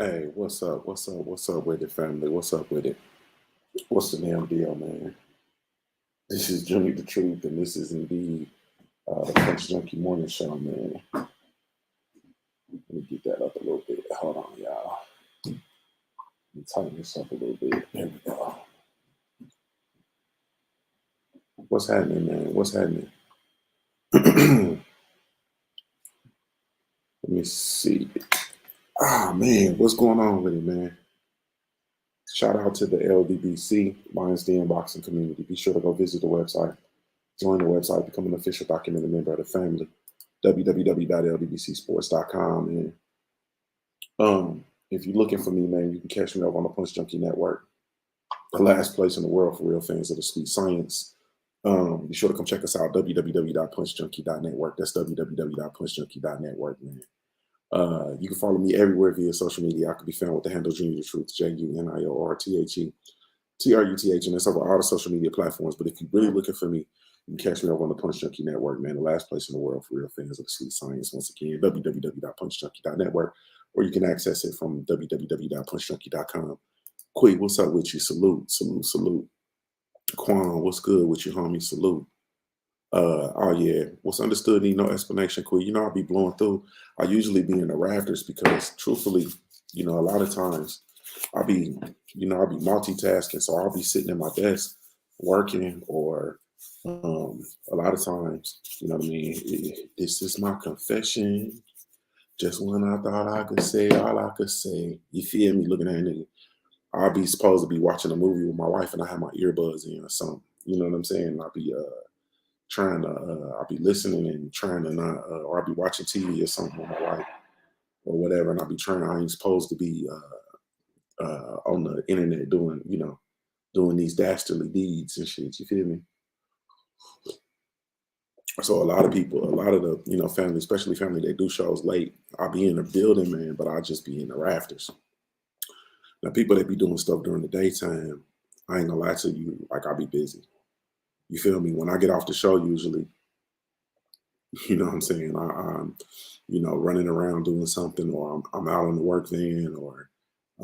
Hey, what's up? What's up? What's up with it, family? What's up with it? What's the damn deal, man? This is Junkie the Truth, and this is indeed the Punch Junkie Morning Show, man. Let me get that up a little bit. Hold on, y'all. Let me tighten this up a little bit. There we go. What's happening, man? What's happening? Let me see. Ah, man, what's going on with it, man? Shout out to the LDBC, Lions Den Boxing community. Be sure to go visit the website. Join the website, become an official documented member of the family. www.ldbcsports.com. And if you're looking for me, man, you can catch me up on the Punch Junkie Network, the last place in the world for real fans of the sweet science. Be sure to come check us out, www.punchjunkie.network. That's www.punchjunkie.network, man. You can follow me everywhere via social media. I could be found with the handle Junior the Truth, JUNIORTHE. TRUTH, and that's over all the social media platforms. But if you're really looking for me, you can catch me over on the Punch Junkie Network, man, the last place in the world for real fans of the sweet science. Once again, www.punchjunkie.network, or you can access it from www.punchjunkie.com. Quee, what's up with you? Salute, salute, salute. Quan, what's good with you, homie? Salute. Oh yeah, what's understood need no explanation, Quee. You know, I'll be blowing through. I usually be in the rafters because truthfully, a lot of times I'll be multitasking. So I'll be sitting at my desk working, or a lot of times, you know what I mean? This is my confession. Just when I thought I could say all I could say. You feel me? Looking at a nigga. I'll be supposed to be watching a movie with my wife and I have my earbuds in or something. You know what I'm saying? I'll be I'll be listening and trying to not, or I'll be watching TV or something with my wife or whatever. And I'll be trying, I ain't supposed to be on the internet doing these dastardly deeds and shit. You feel me? So a lot of people, a lot of the family, especially family, they do shows late. I'll be in the building, man, but I'll just be in the rafters. Now people that be doing stuff during the daytime, I ain't gonna lie to you, like I'll be busy. You feel me? When I get off the show, usually, you know what I'm saying? I'm running around doing something, or I'm out on the work van, or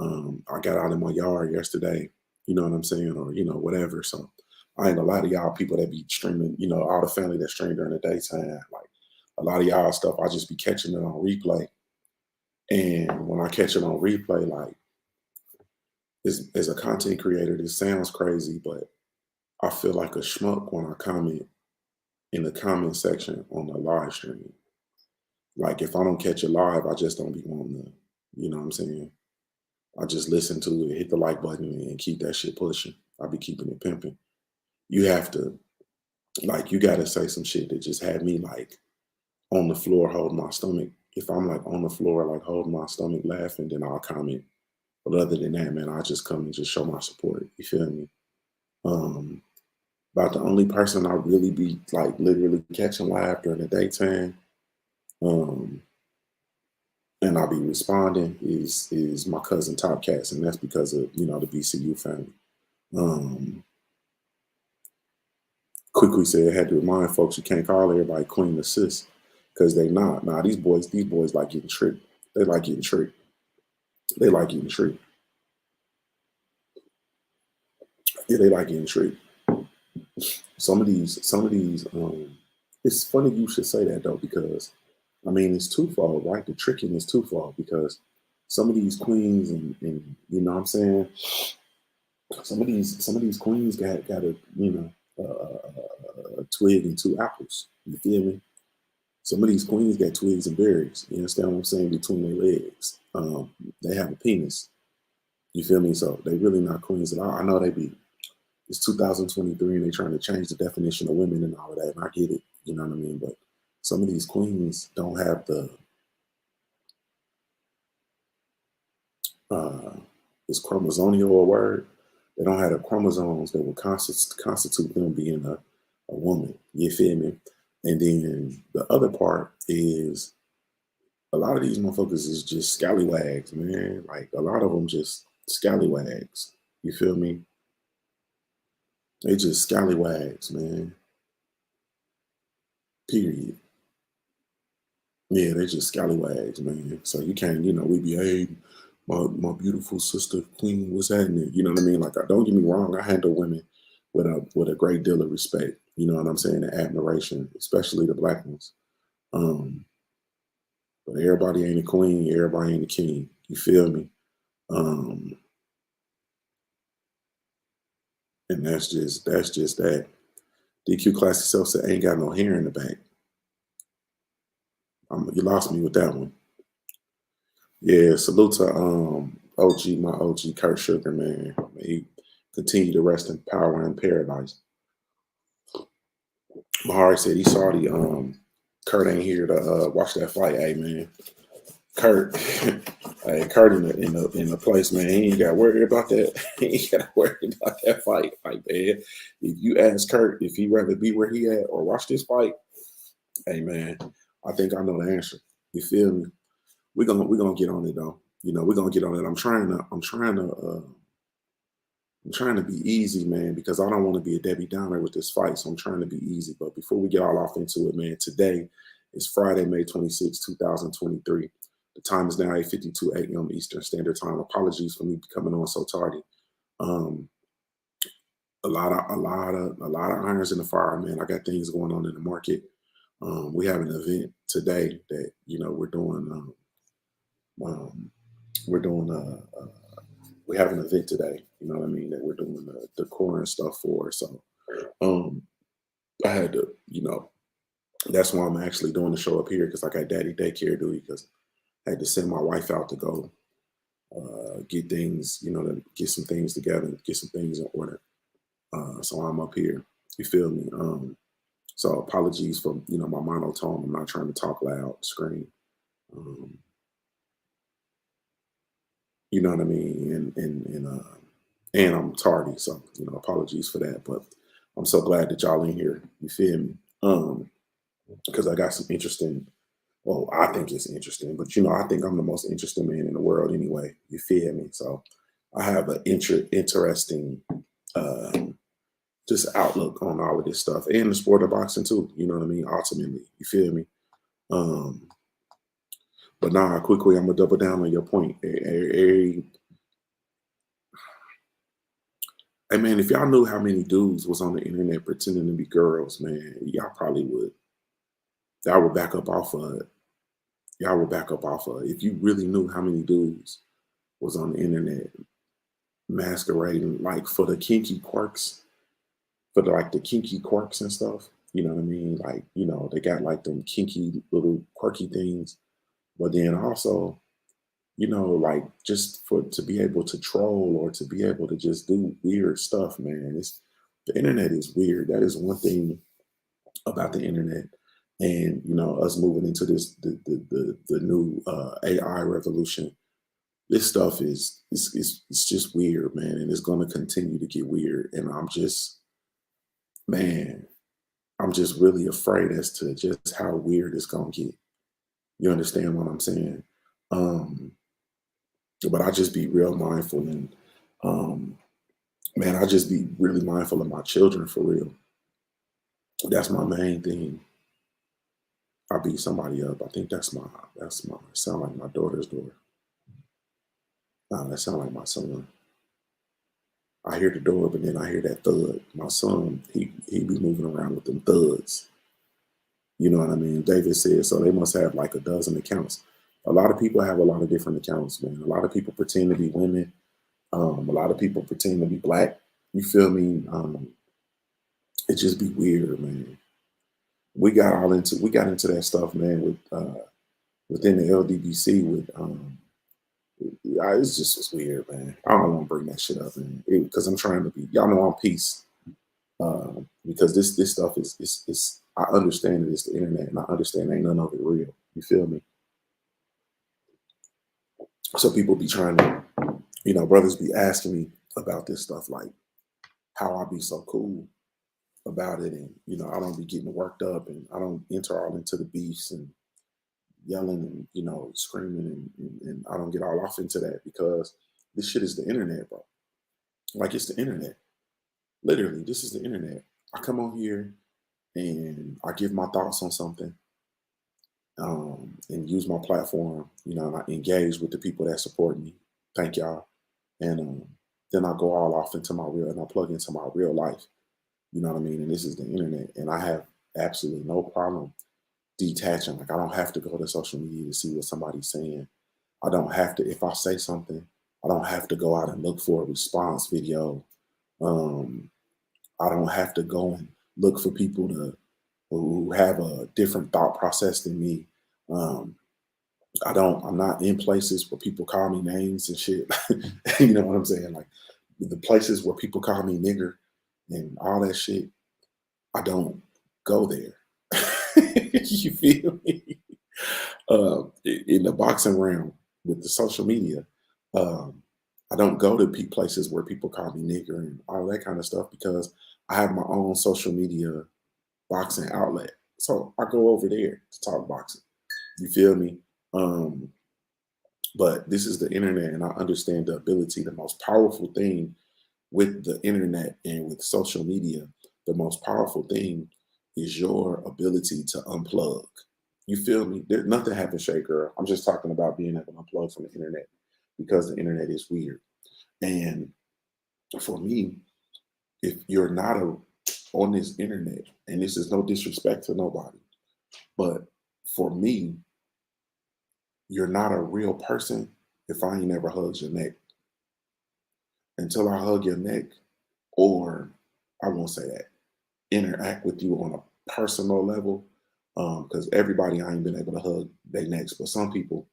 I got out in my yard yesterday, you know what I'm saying? Or, whatever. So I ain't a lot of y'all people that be streaming, all the family that stream during the daytime. Like a lot of y'all stuff, I just be catching it on replay. And when I catch it on replay, like as a content creator, this sounds crazy, but I feel like a schmuck when I comment in the comment section on the live stream. Like if I don't catch it live, I just don't be wanting to, you know what I'm saying? I just listen to it, hit the like button, and keep that shit pushing. I be keeping it pimping. You have to, like, you got to say some shit that just had me like on the floor holding my stomach. If I'm like on the floor, like holding my stomach laughing, then I'll comment. But other than that, man, I just come and just show my support. You feel me? Um, about the only person I really be like literally catching live during the daytime, um, and I'll be responding is my cousin Top Cats, and that's because of the BCU family. Um, Quickly said, had to remind folks you can't call everybody queen or sis because they not. Nah, these boys like getting tricked. They like getting tricked. They like getting tricked. Yeah, they like getting tricked. Some of these. It's funny you should say that though, because I mean it's twofold, right? The tricking is twofold because some of these queens and you know what I'm saying. Some of these queens got a twig and two apples. You feel me? Some of these queens got twigs and berries. You understand what I'm saying? Between their legs, they have a penis. You feel me? So they really not queens at all. I know they be. It's 2023 and they trying to change the definition of women and all of that, and I get it. You know what I mean? But some of these queens don't have the. Is chromosomal a word? They don't have the chromosomes that will constitute them being a woman. You feel me? And then the other part is a lot of these motherfuckers is just scallywags, man. Like a lot of them just scallywags. You feel me? They just scallywags, man. Period. Yeah, they just scallywags, man. So you can't, we behave. my beautiful sister queen, what's happening? You know what I mean? Like, don't get me wrong, I handle women with a great deal of respect. You know what I'm saying? And admiration, especially the black ones. Um, but everybody ain't a queen, everybody ain't a king. You feel me? Um, and that's just that. DQ Classy Self said ain't got no hair in the back. You lost me with that one. Yeah, salute to OG, my OG Kurt Sugar, man. May he continue to rest in power and paradise. Mahari said he saw the Kurt ain't here to watch that fight. Hey man, Kurt, hey Kurt in the place, man. He ain't got to worry about that. He ain't got to worry about that fight. Like man, if you ask Kurt if he rather be where he at or watch this fight, hey man, I think I know the answer. You feel me? We're gonna get on it though. You know, we're gonna get on it. I'm trying to be easy, man, because I don't want to be a Debbie Downer with this fight. So I'm trying to be easy. But before we get all off into it, man, today is Friday, May 26, 2023. The time is now 8:52 a.m. Eastern Standard Time. Apologies for me coming on so tardy. Um, a lot of irons in the fire, man. I got things going on in the market. We have an event today that we're doing. We're doing we have an event today, you know what I mean, that we're doing the decor and stuff for. So um I had to, that's why I'm actually doing the show up here, because I got daddy daycare duty, because I had to send my wife out to go get things, to get some things together, get some things in order. So I'm up here. You feel me? So apologies for, my monotone. I'm not trying to talk loud, scream. Um, you know what I mean? And I'm tardy, so apologies for that. But I'm so glad that y'all in here. You feel me? Because I got some interesting. Well, I think it's interesting, but I think I'm the most interesting man in the world anyway. You feel me? So I have an interesting um, just outlook on all of this stuff and the sport of boxing too. You know what I mean? Ultimately, you feel me? Um, but nah, quickly, I'm gonna double down on your point. Hey man, if y'all knew how many dudes was on the internet pretending to be girls, man, y'all probably would. Y'all would back up off of it. Y'all would back up off of it. If you really knew how many dudes was on the internet masquerading like for the kinky quirks, for the kinky quirks and stuff. You know what I mean? Like, they got like them kinky little quirky things. But then also, like just to be able to troll or to be able to just do weird stuff, man. The internet is weird. That is one thing about the internet. And us moving into the new AI revolution. This stuff it's just weird, man, and it's going to continue to get weird. And man, I'm just really afraid as to just how weird it's going to get. You understand what I'm saying? Um, but I just be real mindful, and um, man, I just be really mindful of my children for real. That's my main thing. I beat somebody up. I think that's my sound like my daughter's door. Nah, that sound like my son. I hear the door, but then I hear that thud. My son, he be moving around with them thuds. You know what I mean? David said, so they must have like a dozen accounts. A lot of people have a lot of different accounts, man. A lot of people pretend to be women. A lot of people pretend to be black. You feel me? It just be weird, man. We got into that stuff, man, with within the LDBC with it's just was weird, man. I don't want to bring that shit up, man, because I'm trying to be. Y'all know I'm peace, because this stuff is. I understand that it's the internet, and I understand ain't none of it real. You feel me? So people be trying to, brothers be asking me about this stuff, like how I be so cool about it, and I don't be getting worked up, and I don't enter all into the beefs and yelling and screaming, and I don't get all off into that, because this shit is the internet, bro. Like, it's the internet. Literally, this is the internet. I come on here and I give my thoughts on something, and use my platform, and I engage with the people that support me. Thank y'all. And then I go all off into my real, and I plug into my real life. You know what I mean? And this is the internet. And I have absolutely no problem detaching. Like, I don't have to go to social media to see what somebody's saying. I don't have to, if I say something, I don't have to go out and look for a response video. Um, I don't have to go and look for people who have a different thought process than me. Um, I'm not in places where people call me names and shit. You know what I'm saying? Like, the places where people call me nigger and all that shit, I don't go there. You feel me? In the boxing realm with the social media, um, I don't go to places where people call me nigger and all that kind of stuff because I have my own social media boxing outlet. So I go over there to talk boxing. You feel me? Um, but this is the internet, and I understand the ability, the most powerful thing with the internet and with social media, the most powerful thing is your ability to unplug. You feel me? There's nothing happens, Shay Girl. I'm just talking about being able to unplug from the internet because the internet is weird. And for me, if you're not on this internet, and this is no disrespect to nobody, but for me, you're not a real person if I ain't never hugged your neck. Until I hug your neck, or I won't say that, interact with you on a personal level, because everybody I ain't been able to hug their necks, but some people,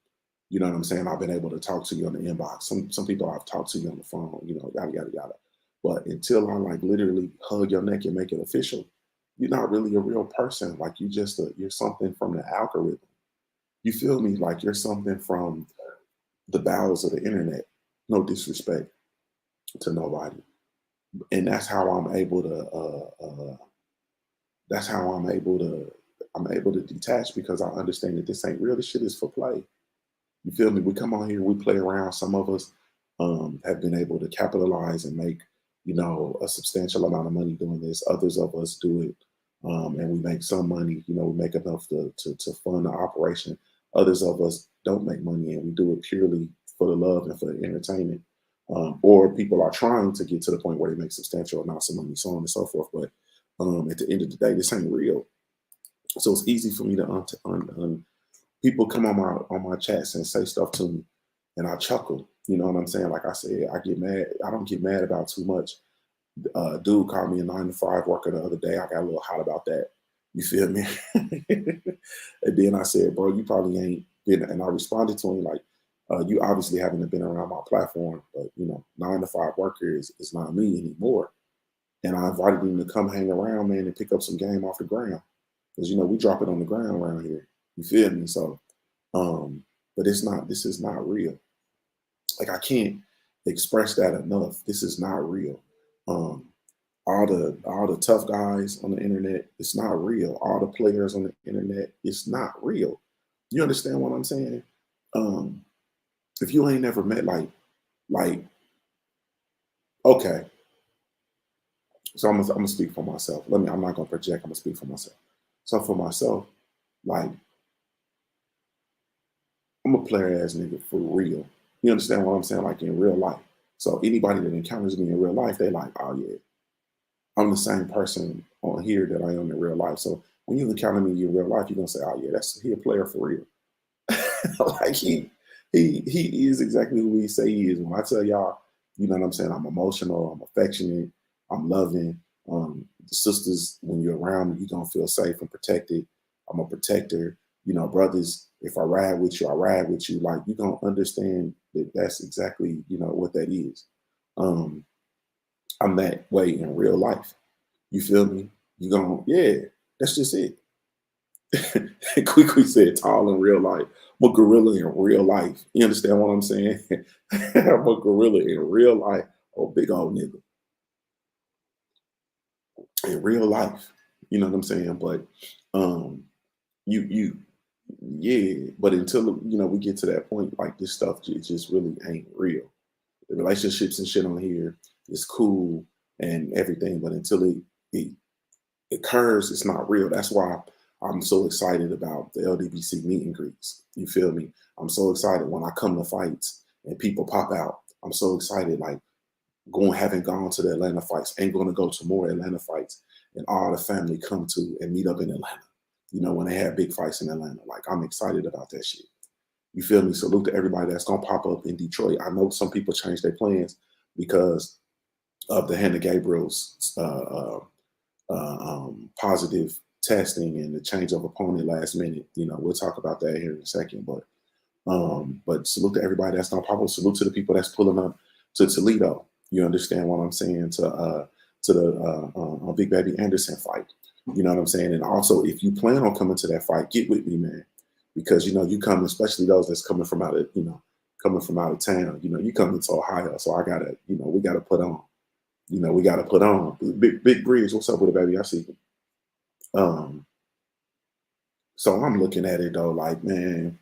you know what I'm saying, I've been able to talk to you on the inbox. Some people I've talked to you on the phone, you know, yada yada yada. But until I like literally hug your neck and make it official, you're not really a real person. Like, you're something from the algorithm. You feel me? Like, you're something from the bowels of the internet. No disrespect to nobody. And that's how I'm able to that's how I'm able to detach, because I understand that this ain't real. This shit is for play. You feel me? We come on here, we play around. Some of us have been able to capitalize and make, you know, a substantial amount of money doing this. Others of us do it, and we make some money. You know, we make enough to fund the operation. Others of us don't make money, and we do it purely for the love and for the entertainment. Or people are trying to get to the point where they make substantial amounts of money, so on and so forth. But at the end of the day, this ain't real. So it's easy for me to people come on my chats and say stuff to me, and I chuckle. You know what I'm saying? Like I said, I get mad. I don't get mad about too much. Dude called me a 9 to 5 worker the other day. I got a little hot about that. You feel me? And then I said, bro, you probably ain't been. And I responded to him like, you obviously haven't been around my platform, but you know, 9 to 5 worker is not me anymore. And I invited him to come hang around, man, and pick up some game off the ground. Because you know, we drop it on the ground around here. You feel me? So but this is not real. Like, I can't express that enough. This is not real. Um, all the tough guys on the internet, it's not real. All the players on the internet, it's not real. You understand what I'm saying? Um, if you ain't never met like okay, so I'm gonna speak for myself. I'm not gonna project, I'm gonna speak for myself. So for myself, like, I'm a player ass nigga for real. You understand what I'm saying? Like, in real life. So anybody that encounters me in real life, they like, oh yeah, I'm the same person on here that I am in real life. So when you encounter me in real life, you're gonna say, oh yeah, he a player for real. Like, he is exactly who he say he is. When I tell y'all, you know what I'm saying, I'm emotional, I'm affectionate, I'm loving. The sisters, when you're around me, you're gonna feel safe and protected. I'm a protector. You know, brothers, if I ride with you, I ride with you. Like, you gonna understand that that's exactly, you know, what that is. Um, I'm that way in real life. You feel me? You gonna, yeah, that's just it. Quickly said tall in real life. I'm a gorilla in real life. You understand what I'm saying? I'm a gorilla in real life. Oh, big old nigga in real life. You know what I'm saying? But um, you yeah. But until, you know, we get to that point, like, this stuff just really ain't real. The relationships and shit on here is cool and everything, but until it occurs, it's not real. That's why I'm so excited about the LDBC meet and greets. You feel me? I'm so excited when I come to fights and people pop out. I'm so excited, like having gone to the Atlanta fights and going to go to more Atlanta fights, and all the family come to and meet up in Atlanta. When they have big fights in Atlanta, like I'm excited about that shit. You feel me? Salute to everybody that's gonna pop up in Detroit. I know some people change their plans because of the Hannah Gabriel's positive testing and the change of opponent last minute. We'll talk about that here in a second. But salute to everybody that's gonna pop up. Salute to the people that's pulling up to Toledo. You understand what I'm saying? To the Big Baby Anderson fight. You know what I'm saying? And also, if you plan on coming to that fight, get with me, man. Because you come, especially those that's coming from out of town. You come into Ohio, so I gotta, we gotta put on. We gotta put on. Big Bridge, what's up with it, baby? I see you. So I'm looking at it though, like, man,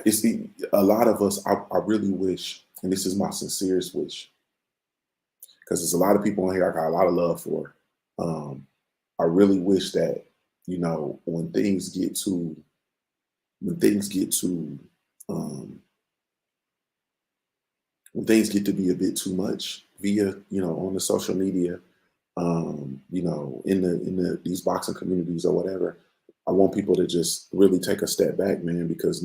it's a lot of us. I really wish, and this is my sincerest wish, because there's a lot of people on here I got a lot of love for. I really wish that when things get to be a bit too much via on the social media, in these boxing communities or whatever, I want people to just really take a step back, man, because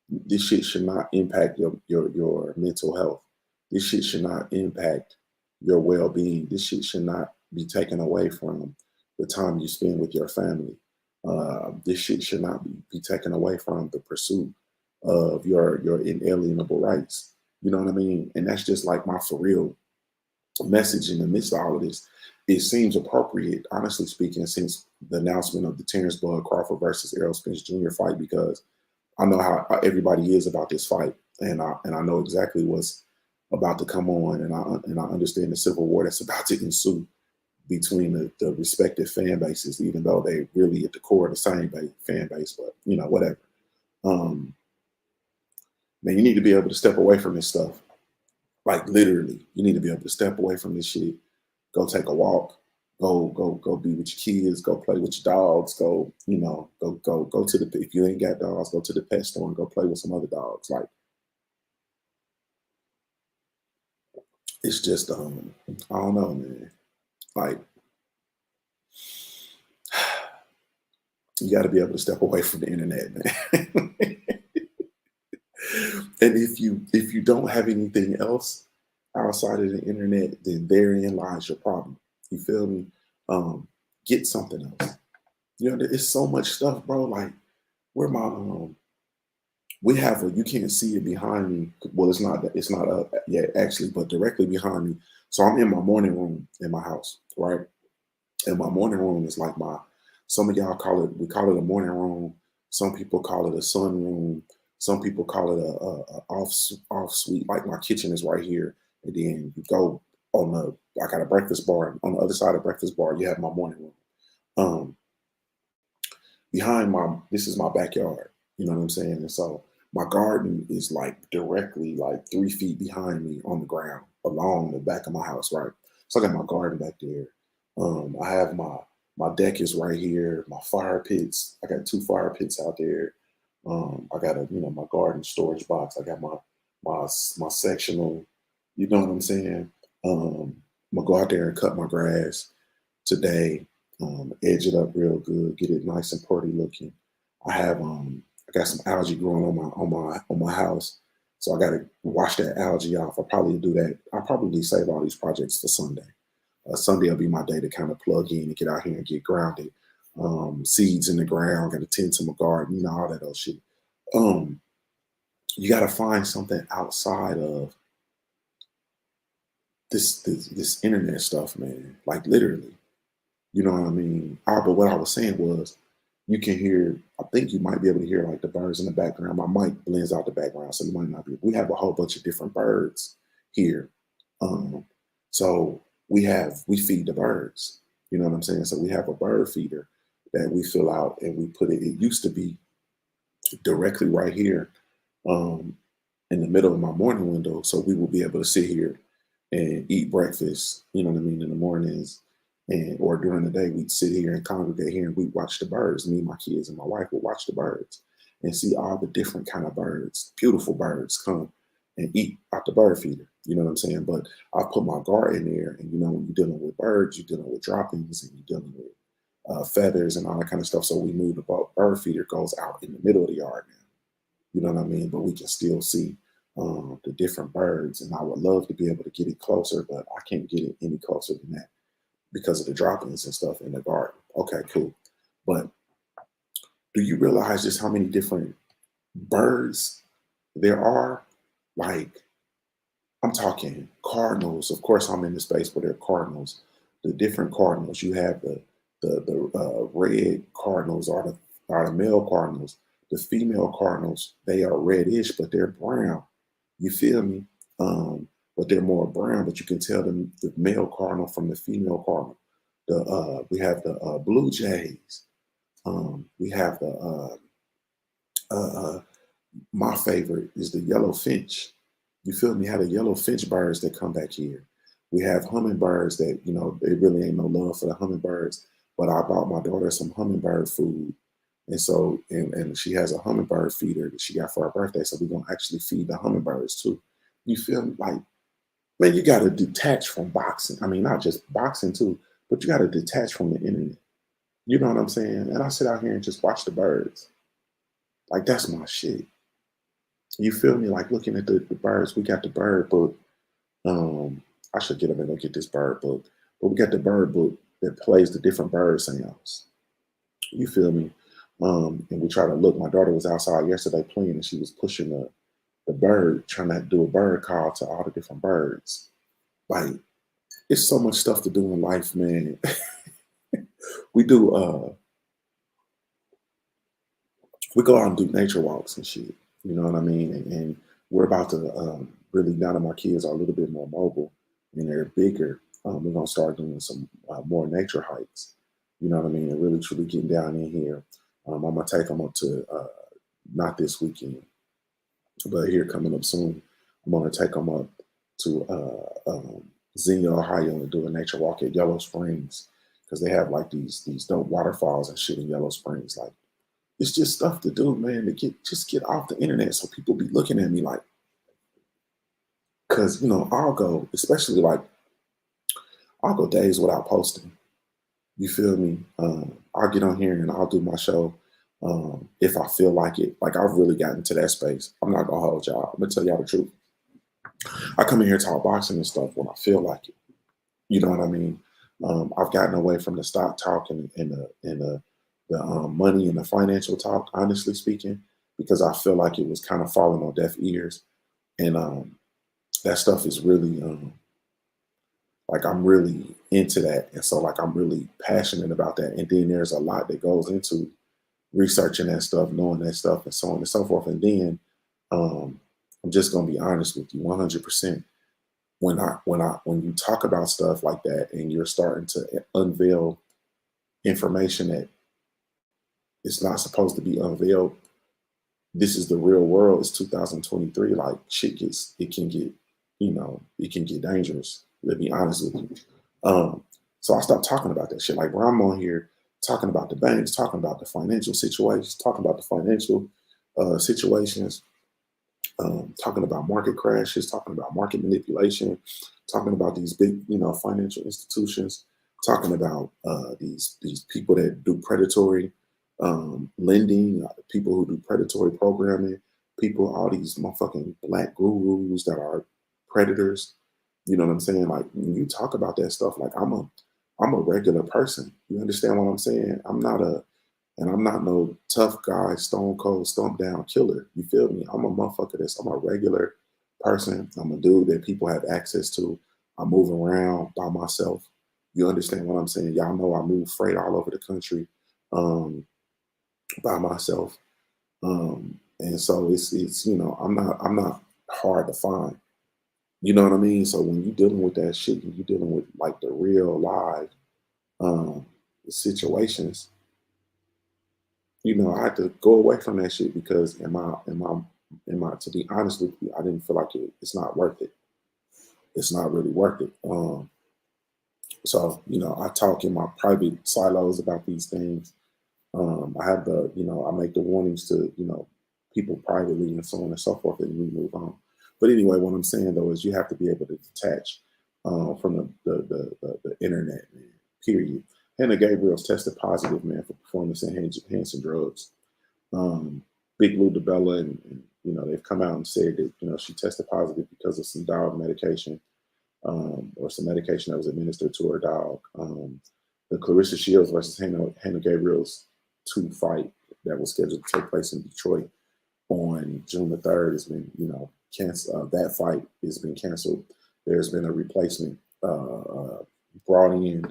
this shit should not impact your mental health. This shit should not impact your well-being. This shit should not be taken away from the time you spend with your family. This shit should not be taken away from the pursuit of your inalienable rights. You know what I mean? And that's just like my for real message in the midst of all of this. It seems appropriate, honestly speaking, since the announcement of the Terrence Bud Crawford versus Errol Spence Jr. fight, because I know how everybody is about this fight, and I know exactly what's about to come on, and I understand the civil war that's about to ensue between the respective fan bases, even though they really at the core of the same fan base, but whatever. Man, you need to be able to step away from this stuff. Like literally, you need to be able to step away from this shit. Go take a walk. Go be with your kids. Go play with your dogs. Go to the, if you ain't got dogs, go to the pet store and go play with some other dogs. Like, it's just I don't know, man. Like, you got to be able to step away from the internet, man. And if you don't have anything else outside of the internet, then therein lies your problem. You feel me? Get something else. There's so much stuff, bro. Like, where my we have you can't see it behind me. Well, it's not up yet actually, but directly behind me. So I'm in my morning room in my house, right? And my morning room is like some of y'all we call it a morning room. Some people call it a sun room. Some people call it a off suite. Like, my kitchen is right here, and then you go I got a breakfast bar. On the other side of the breakfast bar, you have my morning room. This is my backyard. You know what I'm saying? And so my garden is like directly like 3 feet behind me on the ground along the back of my house, right? So I got my garden back there. I have my deck is right here. My fire pits. I got 2 fire pits out there. I got my garden storage box. I got my sectional. You know what I'm saying? I'm gonna go out there and cut my grass today. Edge it up real good, get it nice and pretty looking. I got some algae growing on my house, so I got to wash that algae off. I'll probably do that. I'll probably save all these projects for Sunday. Sunday will be my day to kind of plug in and get out here and get grounded. Seeds in the ground, got to tend to my garden, all that old shit. You got to find something outside of this internet stuff, man. Like, literally, you know what I mean? But what I was saying was, you can hear, I think you might be able to hear like the birds in the background. My mic blends out the background, so you might not be. We have a whole bunch of different birds here. So we feed the birds. You know what I'm saying? So we have a bird feeder that we fill out and we put it. It used to be directly right here in the middle of my morning window. So we will be able to sit here and eat breakfast, you know what I mean, in the mornings. Or during the day, we'd sit here and congregate here and we'd watch the birds. Me, my kids, and my wife would watch the birds. and see all the different kind of birds, beautiful birds come and eat out the bird feeder. You know what I'm saying? But I put my guard in there, and when you're dealing with birds, you're dealing with droppings, and you're dealing with feathers and all that kind of stuff. So we moved the bird feeder goes out in the middle of the yard now. You know what I mean? But we can still see the different birds, and I would love to be able to get it closer, but I can't get it any closer than that because of the droppings and stuff in the garden. Okay, cool. But do you realize just how many different birds there are? Like, I'm talking cardinals. Of course, I'm in the space where they're cardinals. The different cardinals. You have the red cardinals are the male cardinals. The female cardinals, they are reddish, but they're brown. You feel me? But they're more brown. But you can tell the male cardinal from the female cardinal. We have the blue jays. We have my favorite is the yellow finch. You feel me? Had the yellow finch birds that come back here. We have hummingbirds that, they really ain't no love for the hummingbirds, but I bought my daughter some hummingbird food. And so, and she has a hummingbird feeder that she got for her birthday. So we're going to actually feed the hummingbirds too. You feel me? Like, man, you got to detach from boxing. I mean, not just boxing too, but you got to detach from the internet. You know what I'm saying? And I sit out here and just watch the birds. Like, that's my shit. You feel me? Like, looking at the birds, we got the bird book. I should get up and go get this bird book. But we got the bird book that plays the different bird sounds. You feel me? And we try to look. My daughter was outside yesterday playing, and she was pushing the bird, trying to do a bird call to all the different birds. Like, it's so much stuff to do in life, man. We do we go out and do nature walks and shit. You know what I mean? And we're about to really, now that my kids are a little bit more mobile and they're bigger, we're gonna start doing some more nature hikes. You know what I mean? And really truly getting down in here. I'm gonna take them up to not this weekend, but here coming up soon. I'm gonna take them up to Xenia, Ohio, and do a nature walk at Yellow Springs because they have like these dope waterfalls and shit in Yellow Springs. Like, it's just stuff to do, man. To get off the internet, so people be looking at me like, because I'll go, especially like I'll go days without posting. You feel me? I'll get on here and I'll do my show if I feel like it. Like, I've really gotten to that space. I'm not gonna hold y'all. I'm gonna tell y'all the truth. I come in here talk boxing and stuff when I feel like it. You know what I mean? I've gotten away from the stock talk and the money and the financial talk, honestly speaking, because I feel like it was kind of falling on deaf ears. And that stuff is really, like, I'm really into that. And so, like, I'm really passionate about that. And then there's a lot that goes into researching that stuff, knowing that stuff, and so on and so forth. And then I'm just going to be honest with you 100%. When you talk about stuff like that and you're starting to unveil information that it's not supposed to be unveiled, this is the real world. It's 2023. Like, it can get dangerous. Let me be honest with you. So I stopped talking about that shit. Like, where I'm on here talking about the banks, talking about the financial situations, talking about the financial situations, talking about market crashes, talking about market manipulation, talking about these big, financial institutions, talking about these people that do predatory lending, people who do predatory programming, all these motherfucking black gurus that are predators. You know what I'm saying? Like, when you talk about that stuff, like, I'm a regular person. You understand what I'm saying? I'm not no tough guy, stone cold, stomp down killer. You feel me? I'm a motherfucker I'm a regular person. I'm a dude that people have access to. I move around by myself. You understand what I'm saying? Y'all know I move freight all over the country by myself. And so it's I'm not hard to find. You know what I mean? So when you're dealing with that shit, and you're dealing with like the real live situations, I had to go away from that shit because to be honest with you, I didn't feel like it's not worth it. It's not really worth it. So, I talk in my private silos about these things. I have the, I make the warnings to, people privately and so on and so forth, and we move on. But anyway, what I'm saying though is you have to be able to detach from the internet, man. Period. Hannah Gabriel's tested positive, man, for performance enhancing drugs. Um, Big Lou DeBella and they've come out and said that she tested positive because of some dog medication, or some medication that was administered to her dog. The Clarissa Shields versus Hannah Gabriel's 2 fight that was scheduled to take place in Detroit on June the 3rd has been, canceled. That fight has been canceled. There's been a replacement brought in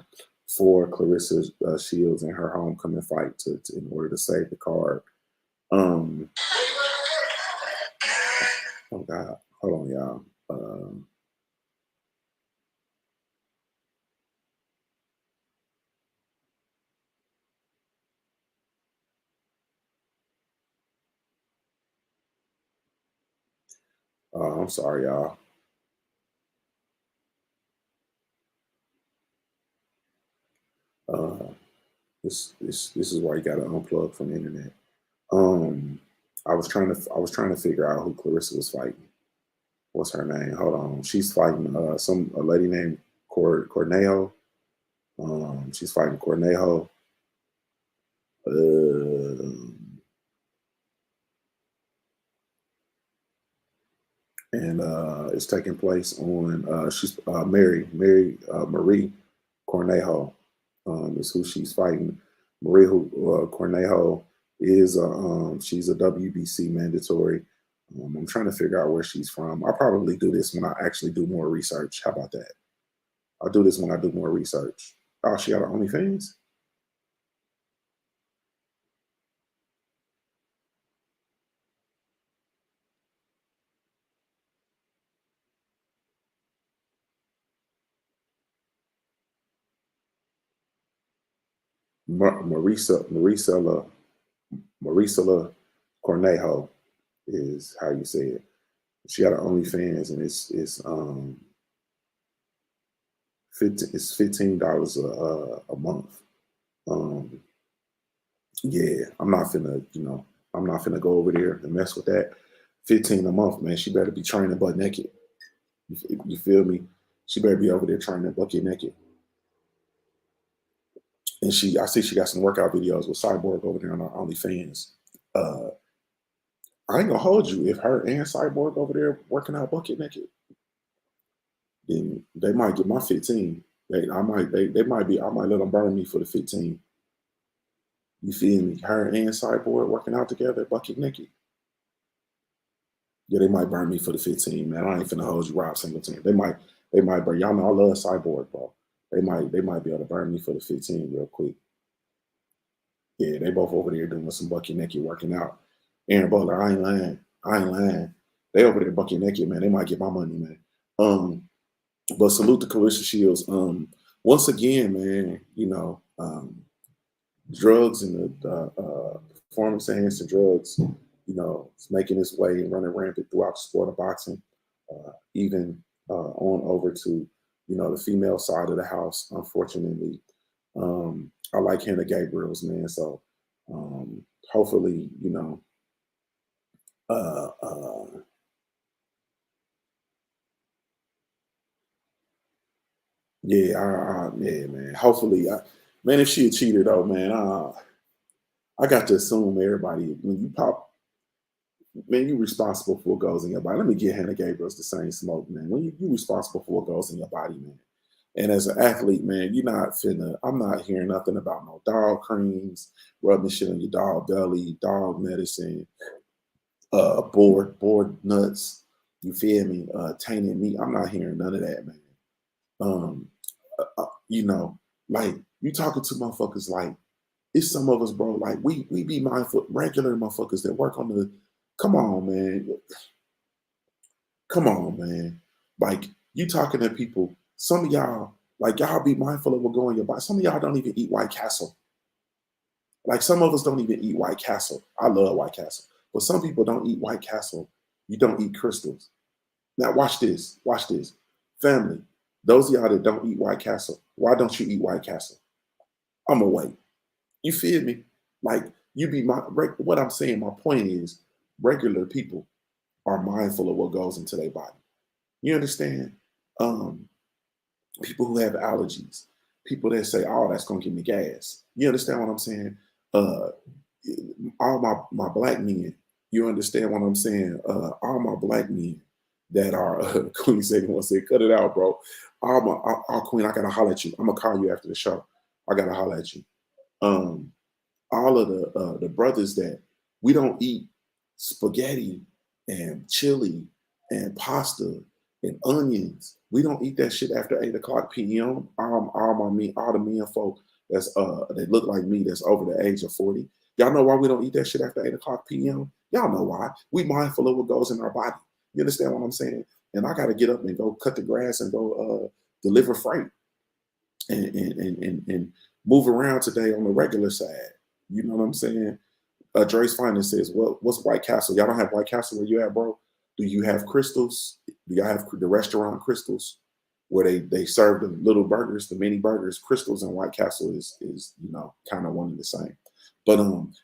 for Clarissa Shields in her homecoming fight in order to save the card. Oh God, hold on, y'all. I'm sorry, y'all. This is why you got to unplug from the internet. I was trying to figure out who Clarissa was fighting. What's her name? Hold on. She's fighting a lady named Cornejo. She's fighting Cornejo. And it's taking place on she's Marie Cornejo is who she's fighting. Marie Cornejo is she's a WBC mandatory. I'm trying to figure out where she's from. I'll probably do this when I actually do more research. How about that? I'll do this when I do more research. Oh, she got her OnlyFans? Marisela Cornejo is how you say it. She got her OnlyFans, and it's $15 a month. Yeah, I'm not finna go over there and mess with that. 15 a month, man. She better be training butt naked. You feel me? She better be over there training bucket naked. And I see she got some workout videos with Cyborg over there on her OnlyFans. Uh, I ain't gonna hold you. If her and Cyborg over there working out bucket naked, then they might get my 15. I might let them burn me for the 15. You feel me? Her and Cyborg working out together, bucket naked. Yeah, they might burn me for the 15, man. I ain't finna hold you, Rob Singleton. They might burn. Y'all know I love Cyborg, bro. They might be able to burn me for the 15 real quick. Yeah, they both over there doing some bucket naked working out. Aaron Butler, I ain't lying. I ain't lying. They over there bucket naked, man. They might get my money, man. But salute to Clarissa Shields. Once again, man, drugs and the performance enhancing drugs, it's making its way and running rampant throughout the sport of boxing, even on over to, the female side of the house, unfortunately. I like Hannah Gabriel's, man. So hopefully, uh, uh, yeah, man. Hopefully, man, if she a cheater though, man, I got to assume everybody, when you pop, man, you responsible for what goes in your body. Let me get Hannah Gabriel's the same smoke, man. When you responsible for what goes in your body, man. And as an athlete, man, I'm not hearing nothing about no dog creams, rubbing shit on your dog belly, dog medicine, board nuts, you feel me, tainted meat. I'm not hearing none of that, man. Um, you know, like you talking to motherfuckers like it's some of us, bro. Like we be mindful, regular motherfuckers that work on the. Come on, man. Come on, man. Like you talking to people. Some of y'all, like y'all, be mindful of what go in your body. Some of y'all don't even eat White Castle. Like some of us don't even eat White Castle. I love White Castle, but some people don't eat White Castle. You don't eat crystals. Now watch this. Watch this, family. Those of y'all that don't eat White Castle, why don't you eat White Castle? I'm gonna wait. You feel me? Like what I'm saying, my point is regular people are mindful of what goes into their body. You understand? Um, People who have allergies, people that say, "Oh, that's gonna give me gas." You understand what I'm saying? Uh, all my black men, you understand what I'm saying? All my black men that are Queen said, "Want to say, cut it out, bro." All Queen, I gotta holler at you. I'm gonna call you after the show. I gotta holler at you. Um, all of the brothers that we don't eat spaghetti and chili and pasta and onions. We don't eat that shit after 8 o'clock p.m. All the men folk that's that look like me that's over the age of 40. Y'all know why we don't eat that shit after 8 o'clock p.m. Y'all know why. We mindful of what goes in our body. You understand what I'm saying? And I got to get up and go cut the grass and go deliver freight and move around today on the regular side. You know what I'm saying? Dre's Finest says, "Well, what's White Castle? Y'all don't have White Castle where you at, bro? Do you have Crystals? Do y'all have the restaurant Crystals where they serve the little burgers, the mini burgers? Crystals and White Castle is kind of one and the same. But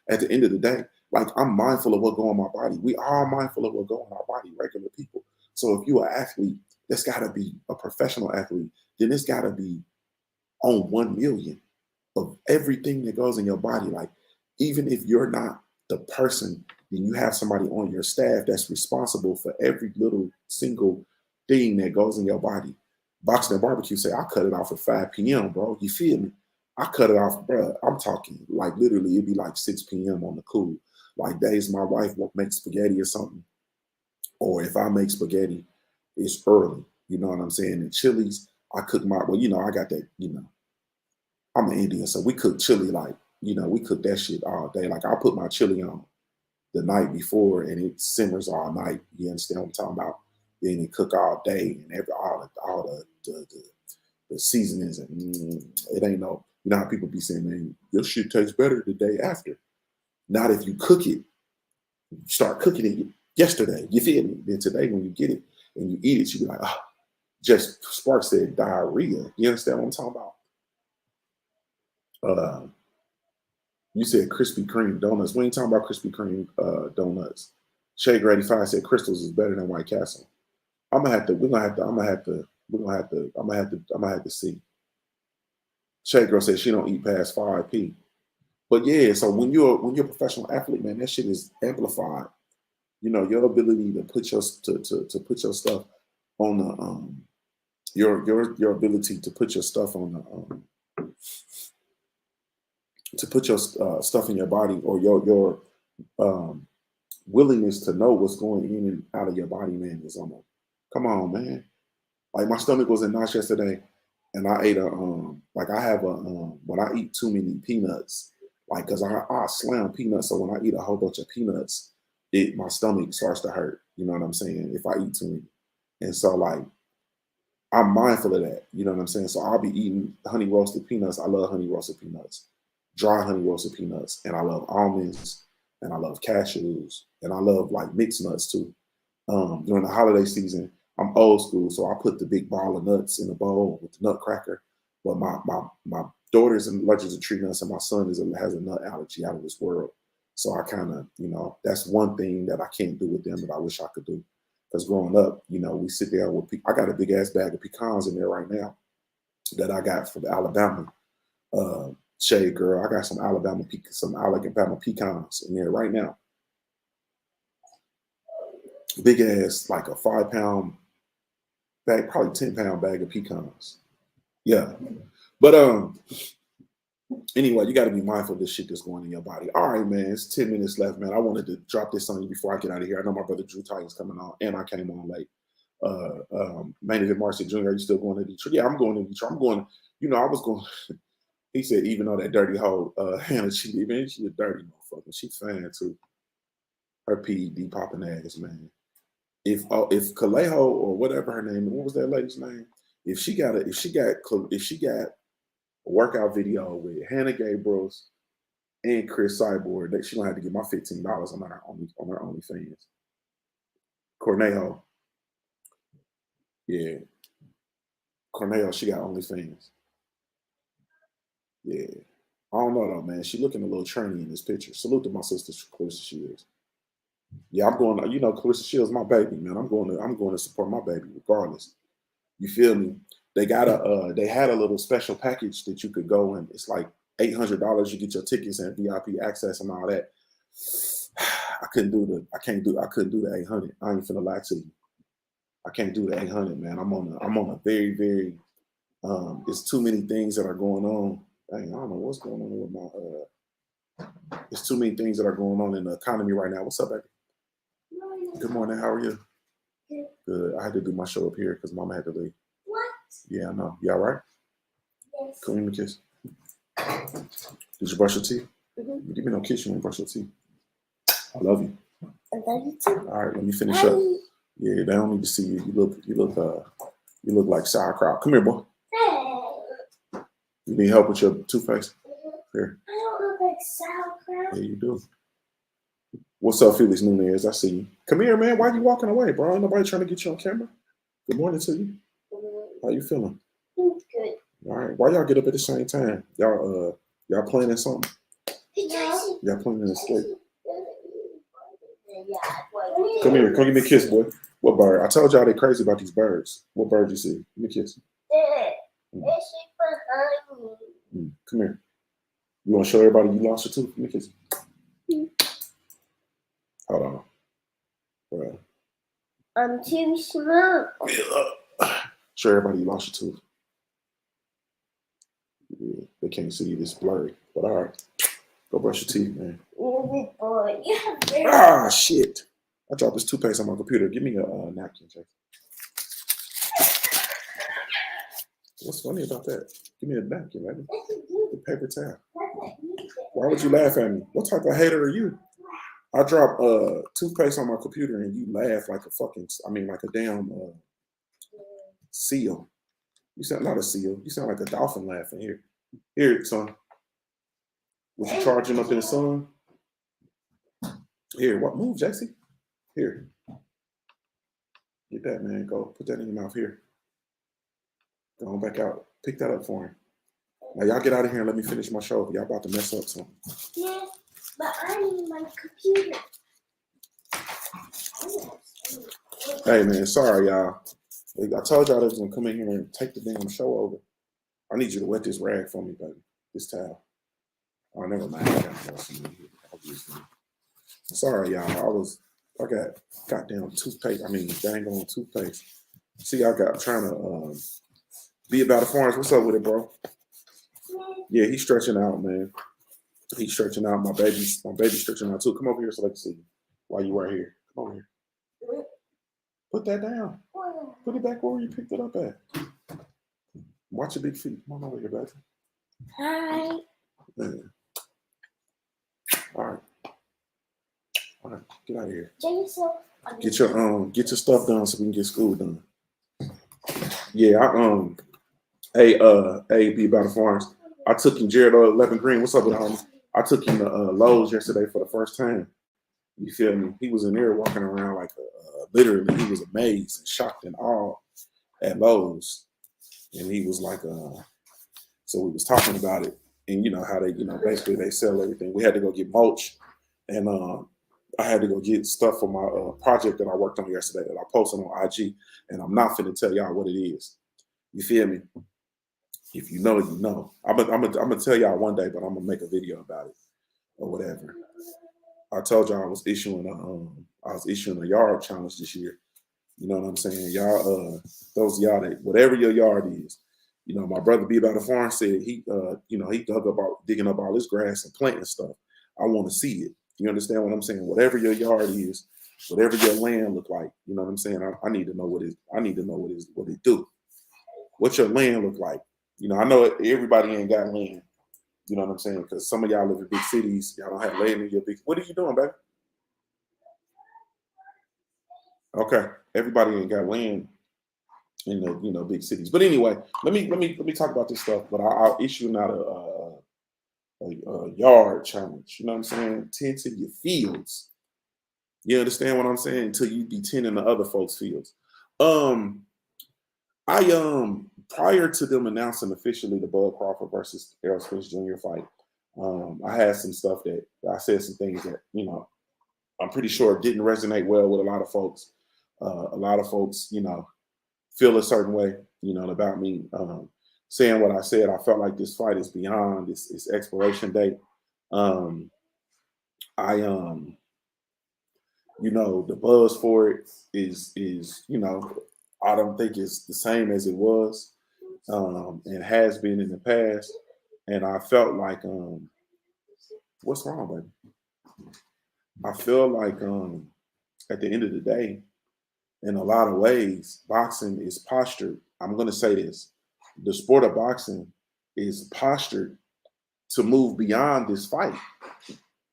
at the end of the day, like I'm mindful of what go in my body. We are mindful of what go in our body, regular people. So if you're an athlete, that's got to be a professional athlete. Then it's got to be on 1 million of everything that goes in your body. Like, even if you're not the person, then you have somebody on your staff that's responsible for every little single thing that goes in your body. Boxing and barbecue say, I cut it off at 5 p.m., bro. You feel me? I cut it off, bro. I'm talking like literally it'd be like 6 p.m. on the cool. Like days my wife won't make spaghetti or something. Or if I make spaghetti, it's early. You know what I'm saying? And chilies, I cook I got that, I'm an Indian, so we cook chili like, we cook that shit all day. Like I put my chili on the night before and it simmers all night. You understand what I'm talking about? Then it cook all day and all the seasonings and it ain't no, how people be saying, man, your shit tastes better the day after. Not if you cook it, start cooking it yesterday. You feel me? Then today when you get it and you eat it, you be like, just Spark said diarrhea. You understand what I'm talking about? You said Krispy Kreme donuts. We ain't talking about Krispy Kreme donuts. Shay Grady 5 said Crystals is better than White Castle. I'm gonna have to see. Shay Girl said she don't eat past 5 p. But yeah, so when you're a professional athlete, man, that shit is amplified. Your ability to put to put your stuff on the your ability to put your stuff on the to put your stuff in your body, or your willingness to know what's going in and out of your body, man, is almost. Come on, man. Like my stomach was in knots yesterday, and I ate I have when I eat too many peanuts, like because I slam peanuts, so when I eat a whole bunch of peanuts, my stomach starts to hurt. You know what I'm saying? If I eat too many, and so like I'm mindful of that. You know what I'm saying? So I'll be eating honey roasted peanuts. I love honey roasted peanuts, dry honey roasted peanuts, and I love almonds, and I love cashews, and I love like mixed nuts too. During the holiday season, I'm old school, so I put the big ball of nuts in a bowl with the nutcracker. But my daughter's allergic to tree nuts, and my son has a nut allergy out of this world. So I kind of, that's one thing that I can't do with them that I wish I could do. Because growing up, we sit there with, I got a big ass bag of pecans in there right now that I got from Alabama. Shade girl, I got some Alabama pecans in there right now. Big ass, like a 5-pound bag, probably 10-pound bag of pecans. Yeah. But anyway, you got to be mindful of this shit that's going in your body. All right, man. It's 10 minutes left, man. I wanted to drop this on you before I get out of here. I know my brother Drew Titans coming on, and I came on late. Main event Marcy Jr., are you still going to Detroit? Yeah, I'm going to Detroit. I'm going, I was going. He said, even though that dirty hoe, Hannah, she a dirty motherfucker. She fan too. Her PED popping ass, man. If Kaleho or whatever her name, what was that lady's name? If she got a workout video with Hannah Gabriels and Chris Cyborg, that she gonna have to get my $15 on her OnlyFans. Cornejo, yeah, Cornejo, she got OnlyFans. Yeah, I don't know though, man. She looking a little trainy in this picture. Salute to my sister, Clarissa Shields. Yeah, I'm going. You know, Clarissa Shields, my baby, man. I'm going to support my baby regardless. You feel me? They got they had a little special package that you could go and it's like $800. You get your tickets and VIP access and all that. I couldn't do the 800. I ain't finna lie to you. I can't do the 800, man. I'm on a very, very it's too many things that are going on. Dang, I don't know what's going on with my there's too many things that are going on in the economy right now. What's up, baby? Good morning. How are you? Good. I had to do my show up here because Mama had to leave. What? Yeah, I know. You all right? Yes. Come here, kiss. Did you brush your teeth? Mm-hmm. Give me no kiss. You ain't brush your teeth. I love you. I love you too. All right, let me finish up. Yeah, they don't need to see you. You look like sauerkraut. Come here, boy. You need help with your toothpaste? Here. I don't look like sauerkraut. Yeah, you do. What's up, Felix Nunez? I see you. Come here, man. Why are you walking away, bro? Ain't nobody trying to get you on camera. Good morning to you. How you feeling? Good. All right. Why y'all get up at the same time? Y'all planning something? Y'all planning an escape? Come here. Come give me a kiss, boy. What bird? I told y'all they crazy about these birds. What bird you see? Give me a kiss. Come here. You want to show everybody you lost your tooth? Give me a kiss. Hold on. Right. I'm too small. Show everybody you lost your tooth. Yeah, they can't see you. It's blurry. But all right. Go brush your teeth, man. Ah, shit. I dropped this toothpaste on my computer. Give me a napkin, Jack. What's funny about that? Give me a napkin, baby. The paper towel. Why would you laugh at me? What type of hater are you? I dropped toothpaste on my computer and you laugh like a damn seal. You sound not a seal. You sound like a dolphin laughing here. Here, son. Was you charging up in the sun? Here, what move, Jesse? Here. Get that, man. Go put that in your mouth here. Go on back out. Pick that up for him. Now y'all get out of here and let me finish my show. Y'all about to mess up something. Yeah, but I need my computer. Hey man, sorry y'all. I told y'all I was gonna come in here and take the damn show over. I need you to wet this rag for me, baby. This towel. Oh, never mind. I got obviously. Sorry y'all. I got goddamn toothpaste. Dang on toothpaste. See, I'm trying to be about a farms. What's up with it, bro? Yeah, he's stretching out, man. He's stretching out. My baby's stretching out too. Come over here so I can see you while you right here. Come over here. Put that down. Put it back where you picked it up at. Watch your big feet. Come on over here, baby. Hi. Yeah. All right, get out of here. Get your stuff done so we can get school done. Yeah, be about the farms. I took him, Jared 11 Green. What's up with homies? I took him to Lowe's yesterday for the first time. You feel me? He was in there walking around like literally, he was amazed and shocked and awed at Lowe's. And he was like, so we was talking about it and how they, basically they sell everything. We had to go get mulch and I had to go get stuff for my project that I worked on yesterday that I posted on IG. And I'm not finna tell y'all what it is. You feel me? If you know, you know. I'm gonna tell y'all one day, but I'm gonna make a video about it or whatever. I told y'all I was issuing a yard challenge this year. You know what I'm saying? Y'all, those of y'all that whatever your yard is, my brother B about the farm said he digging up all this grass and planting stuff. I want to see it. You understand what I'm saying? Whatever your yard is, whatever your land look like, you know what I'm saying? I need to know what it do. What your land look like? I know everybody ain't got land. You know what I'm saying? Because some of y'all live in big cities. Y'all don't have land in your big. What are you doing, baby? Okay, everybody ain't got land in the big cities. But anyway, let me talk about this stuff. But I'll issue out a yard challenge. You know what I'm saying? Tend to your fields. You understand what I'm saying? Until you be tending to other folks' fields. I prior to them announcing officially the Bud Crawford versus Errol Spence Jr. fight, I had some stuff that I said some things that, I'm pretty sure didn't resonate well with a lot of folks. A lot of folks, feel a certain way, about me saying what I said. I felt like this fight is beyond its expiration date. Um, I the buzz for it is I don't think it's the same as it was and has been in the past. And I felt like what's wrong, baby? I feel like at the end of the day, in a lot of ways, boxing is postured. I'm going to say this: the sport of boxing is postured to move beyond this fight.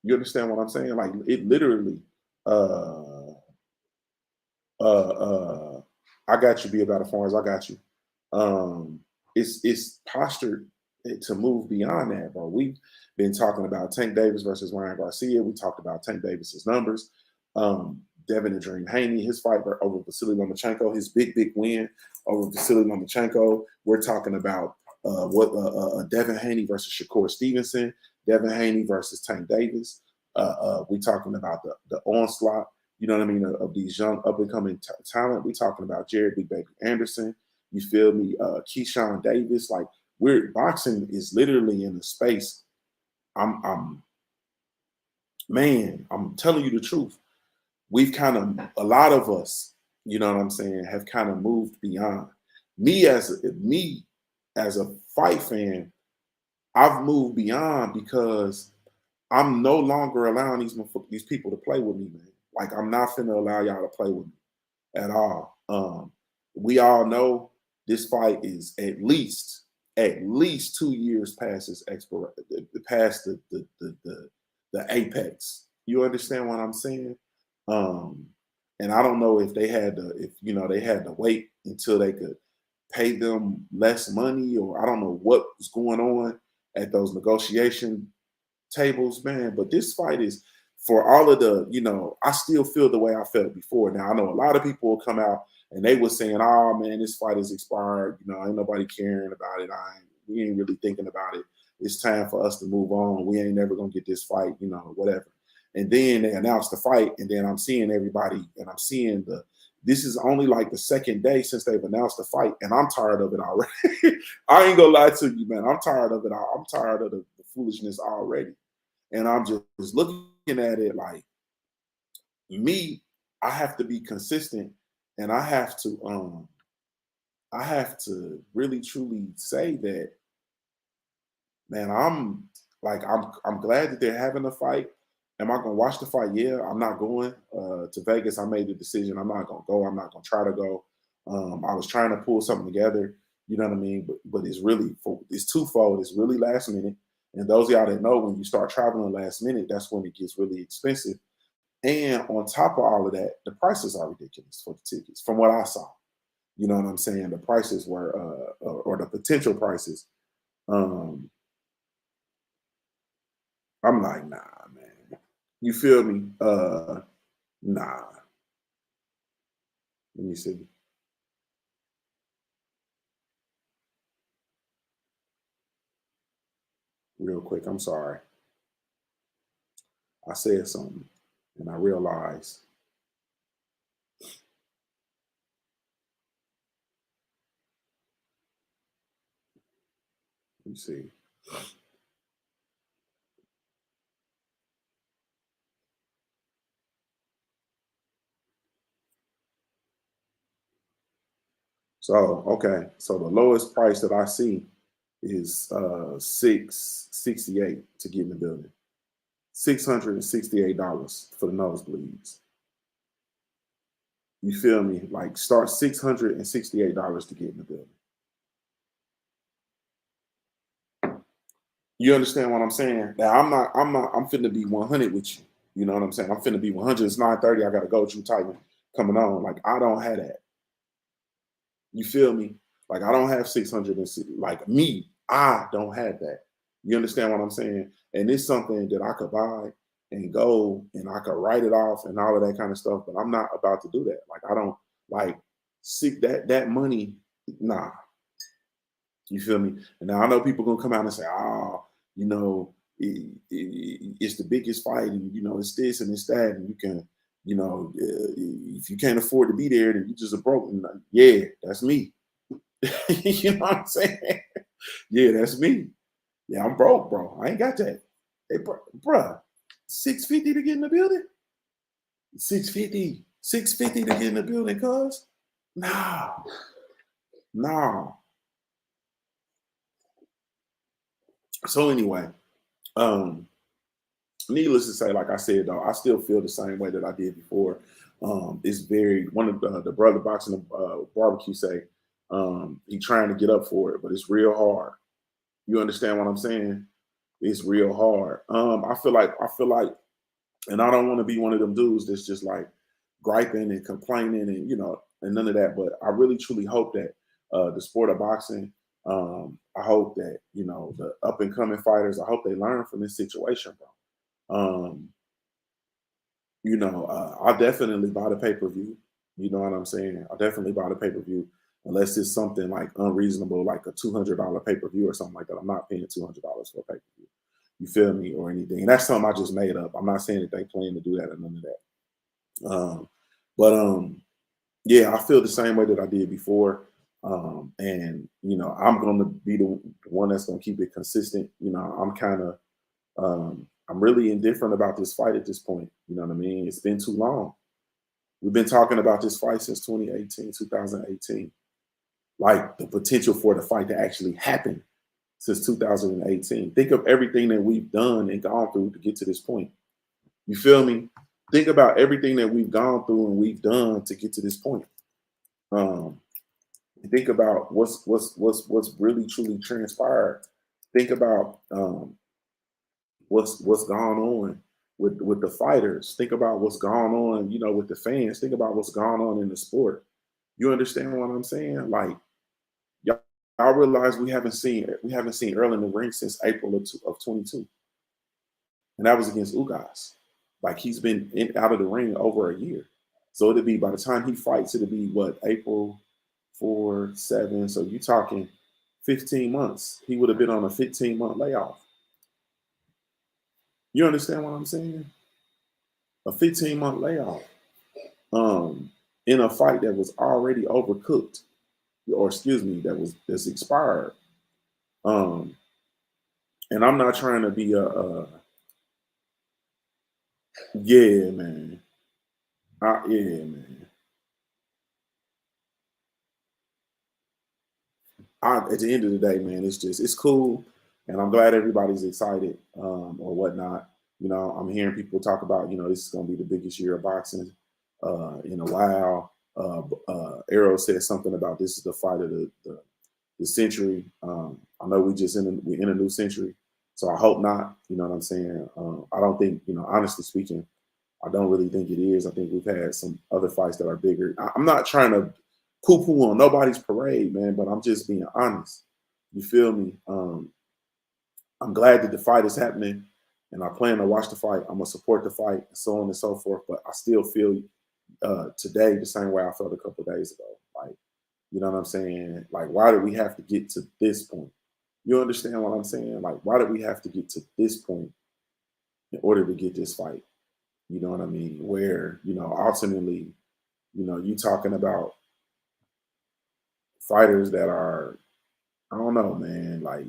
You understand what I'm saying? Like it literally. Uh, I got you, be about as far as I got you. It's postured to move beyond that, bro. We've been talking about Tank Davis versus Ryan Garcia. We talked about Tank Davis's numbers. Devin the Dream Haney, his fight over Vasily Lomachenko, his big win over Vasily Lomachenko. We're talking about Devin Haney versus Shakur Stevenson, Devin Haney versus Tank Davis. We're talking about the onslaught, you know what I mean, of these young up-and-coming talent. We're talking about Jared Big Baby Anderson. You feel me? Keyshawn Davis. Like, boxing is literally in the space. I'm telling you the truth. We've a lot of us, you know what I'm saying, have kind of moved beyond. Me as a fight fan, I've moved beyond because I'm no longer allowing these people to play with me, man. Like, I'm not finna allow y'all to play with me at all. We all know this fight is at least 2 years past its past the apex. You understand what I'm saying? And I don't know if they had to wait until they could pay them less money, or I don't know what was going on at those negotiation tables, man. But this fight is for all of I still feel the way I felt before. Now I know a lot of people will come out and they were saying, "Oh man, this fight is expired. Ain't nobody caring about it. We ain't really thinking about it. It's time for us to move on. We ain't never gonna get this fight, whatever." And then they announced the fight, and then I'm seeing everybody, and I'm seeing this is only like the second day since they've announced the fight, and I'm tired of it already. I ain't gonna lie to you, man. I'm tired of it all. I'm tired of the foolishness already. And I'm just looking at it like, me, I have to be consistent, and I have to really truly say that, man, I'm glad that they're having a fight. Am I gonna watch the fight? Yeah, I'm not going to Vegas. I made the decision. I'm not gonna go. I'm not gonna try to go. I was trying to pull something together, you know what I mean? But it's twofold. It's really last minute. And those of y'all that know, when you start traveling last minute, that's when it gets really expensive. And on top of all of that, the prices are ridiculous for the tickets, from what I saw. You know what I'm saying? The prices were, or the potential prices. I'm like, nah, man. You feel me? Nah. Let me see. Real quick. I'm sorry. I said something and I realized. Let me see. So, okay. So the lowest price that I see is $668 to get in the building. $668 for the nosebleeds. You feel me? Like, start $668 to get in the building. You understand what I'm saying? Now I'm finna be 100 with you. You know what I'm saying? I'm finna be 100. It's 9:30. I gotta go. Drew Titan coming on. Like, I don't have that. You feel me? Like, I don't have 600 like me. I don't have that. You understand what I'm saying? And it's something that I could buy and go and I could write it off and all of that kind of stuff. But I'm not about to do that. Like, I don't like seek that money. Nah. You feel me? And now I know people gonna come out and say, "Oh, it's the biggest fight, and it's this and it's that, and you can, if you can't afford to be there, then you just a broke. Yeah, that's me. You know what I'm saying? Yeah, that's me. Yeah, I'm broke, bro. I ain't got that. Hey, bruh, 650 to get in the building? 650 to get in the building, cuz? Nah, nah. So anyway, um, needless to say, like I said, though, I still feel the same way that I did before. It's very, one of the brother boxing barbecue say, he trying to get up for it, but it's real hard. You understand what I'm saying? It's real hard. I feel like, and I don't want to be one of them dudes that's just like griping and complaining and none of that. But I really truly hope that the sport of boxing, I hope that, the up and coming fighters, I hope they learn from this situation, bro. I'll definitely buy the pay-per-view. You know what I'm saying? I'll definitely buy the pay-per-view unless it's something like unreasonable, like a $200 pay-per-view or something like that. I'm not paying $200 for a pay-per-view. You feel me? Or anything. And that's something I just made up. I'm not saying that they plan to do that or none of that. But yeah, I feel the same way that I did before. And I'm gonna be the one that's gonna keep it consistent. I'm really indifferent about this fight at this point. You know what I mean? It's been too long. We've been talking about this fight since 2018. Like the potential for the fight to actually happen since 2018. Think of everything that we've done and gone through to get to this point. You feel me? Think about everything that we've gone through and we've done to get to this point. Um, think about what's really truly transpired. Think about what's gone on with the fighters. Think about what's gone on, with the fans. Think about what's gone on in the sport. You understand what I'm saying? Like, y'all realize we haven't seen Earl in the ring since April of 22, and that was against Ugas. Like, he's been out of the ring over a year. So it'll be, by the time he fights, it'll be what, April 4, 7. So you talking 15 months. He would have been on a 15-month layoff. You understand what I'm saying? A 15-month layoff. In a fight that was already overcooked, or excuse me, that's expired. And I'm not trying to be yeah, man. Yeah, man. At the end of the day, man, it's cool, and I'm glad everybody's excited or whatnot. I'm hearing people talk about, this is going to be the biggest year of boxing in a while. Arrow said something about this is the fight of the century. I know we're in a new century, so I hope not. You know what I'm saying? I don't think, honestly speaking, I don't really think it is. I think we've had some other fights that are bigger. I'm not trying to poo-poo on nobody's parade, man, but I'm just being honest. You feel me? I'm glad that the fight is happening, and I plan to watch the fight. I'm gonna support the fight, and so on and so forth. But I still feel today the same way I felt a couple of days ago. Like, you know what I'm saying? Like, why did we have to get to this point? You understand what I'm saying? Like, why did we have to get to this point in order to get this fight? You know what I mean? Where, ultimately, you talking about fighters that are, I don't know, man, like,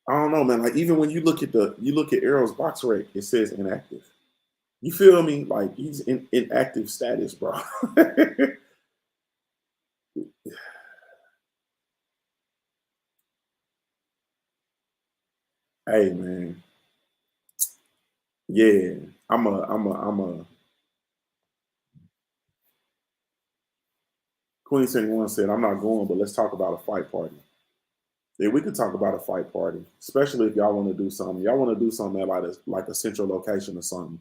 I don't know, man. Like, even when you look at Arrow's box rate, it says inactive. You feel me? Like, he's in inactive status, bro. Hey, man. Yeah, I'm a. 2021 said, I'm not going, but let's talk about a fight party. Yeah, we could talk about a fight party, especially if y'all want to do something. Y'all want to do something at like a central location or something.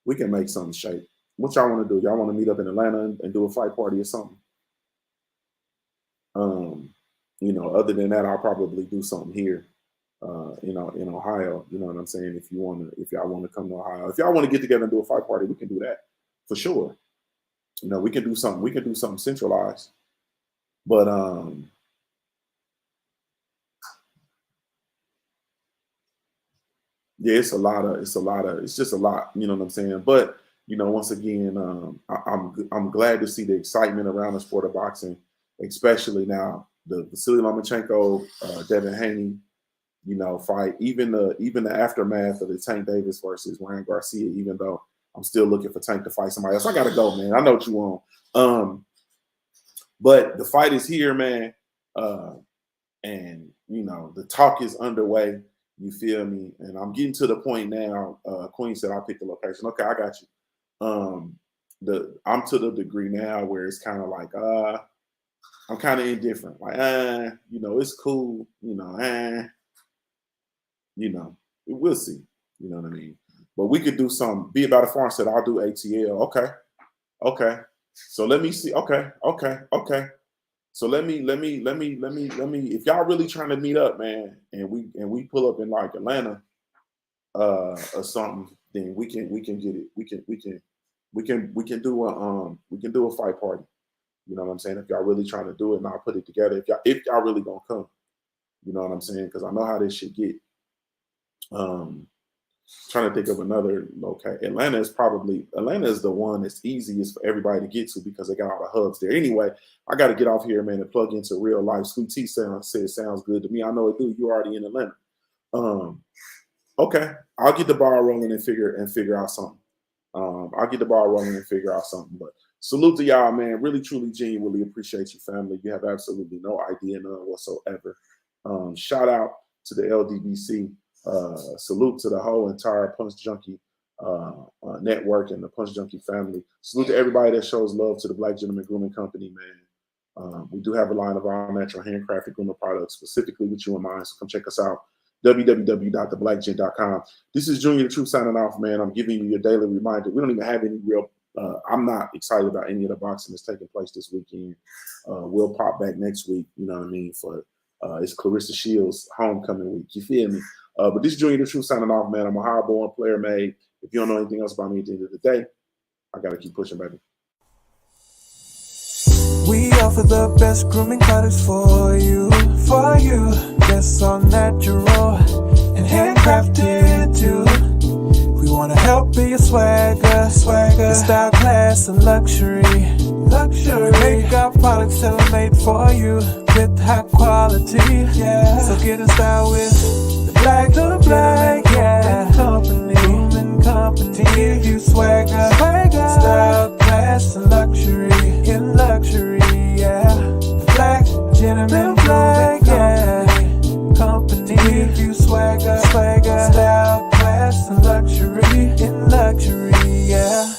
We can make something shape. What y'all want to do? Y'all want to meet up in Atlanta and do a fight party or something? Other than that, I'll probably do something here, in Ohio. You know what I'm saying? If y'all want to come to Ohio, if y'all want to get together and do a fight party, we can do that for sure. We can do something. We can do something centralized. But yeah, it's just a lot, you know what I'm saying? But, you know, once again, I'm glad to see the excitement around the sport of boxing, especially now the Vasily Lomachenko, Devin Haney, you know, fight, even the aftermath of the Tank Davis versus Ryan Garcia, even though I'm still looking for Tank to fight somebody else. I gotta go, man. I know what you want. But the fight is here, man. And you know, the talk is underway. You feel me? And I'm getting to the point now. Queen said I'll pick the location. Okay, I got you. I'm to the degree now where it's kind of like, I'm kind of indifferent. Like, you know, it's cool. You know, we'll see. You know what I mean? But we could do something. Be About a Farm said I'll do ATL. Okay. So let me see. Okay. So let me. If y'all really trying to meet up, man, and we pull up in like Atlanta, or something, then we can get it. We can do a fight party. You know what I'm saying? If y'all really trying to do it, and I'll put it together. If y'all really gonna come, you know what I'm saying? Because I know how this shit get. Trying to think of another location. Atlanta is the one that's easiest for everybody to get to because they got all the hubs there. Anyway, I got to get off here, man, and plug into real life. Sweet T says sounds good to me. I know it do. You already in Atlanta. Okay, I'll get the ball rolling and figure out something. But salute to y'all, man. Really, truly, genuinely appreciate you, family. You have absolutely no idea, none whatsoever. Shout out to the LDBC. Salute to the whole entire Punch Junkie network and the Punch Junkie family. Salute to everybody that shows love to the Black Gentleman Grooming Company, man. We do have a line of our natural handcrafted grooming products specifically with you in mind, so come check us out. www.theblackgent.com. This is Junior the Truth signing off, man. I'm giving you your daily reminder. We don't even have any real I'm not excited about any of the boxing that's taking place this weekend. We'll pop back next week, you know what I mean, for it's Clarissa Shields' homecoming week. You feel me? But this is Junior the Truth signing off, man. I'm a hard-born player made. If you don't know anything else about me at the end of the day, I got to keep pushing, baby. We offer the best grooming products for you. That's all natural and handcrafted too. We want to help be your swagger, your style, class, and luxury. We make our products tailor-made for you with high quality. Yeah. So get in style with the Black Company. To give you swagger, style, class, and luxury. Yeah. The Black Gentleman Company. To give you swagger, style, class, and luxury. Yeah.